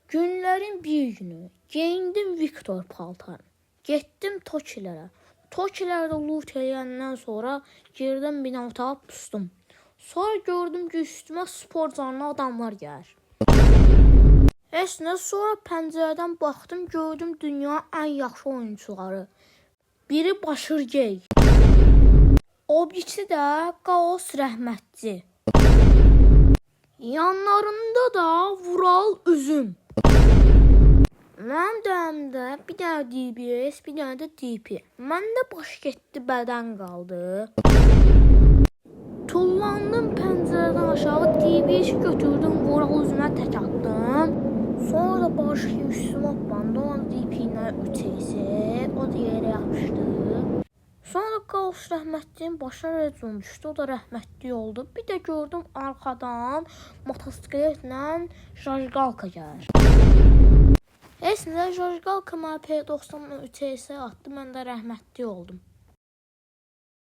Günlərin bir günü geyindim Viktor paltarını. Getdim Tokilərə. Tokilərdə loot eləyəndən sonra girdim bir otağa pustum. Sonra gördüm ki üstümə spor canlı adamlar gəlir. Sonra pəncərədən baxdım, gördüm dünyanın ən yaxşı oyunçuları. Biri Başırgey. O birisi də Qaos Rəhmətli. Yanlarında da Vural Üzüm. Mənim dəyərimdə bir dənə DBS, bir dənə də DP. Məndə baş getdi, bədən qaldı. Tullandım pəncərədən aşağı, DBS götürdüm, Vural Üzümə tək atdım. Sonra da başı üstümə bandı, onun DP ilə ötəyisi, o da yerə yapışdı. Sonra Qaos Rəhmətliyin başına rəcum düşdü, o da rəhmətli oldu. Bir də gördüm arxadan motosikletlə Jajqalka gəlir. Əslində Jajqalka mənə P90-la ötəyisi atdı, mən də rəhmətli oldum.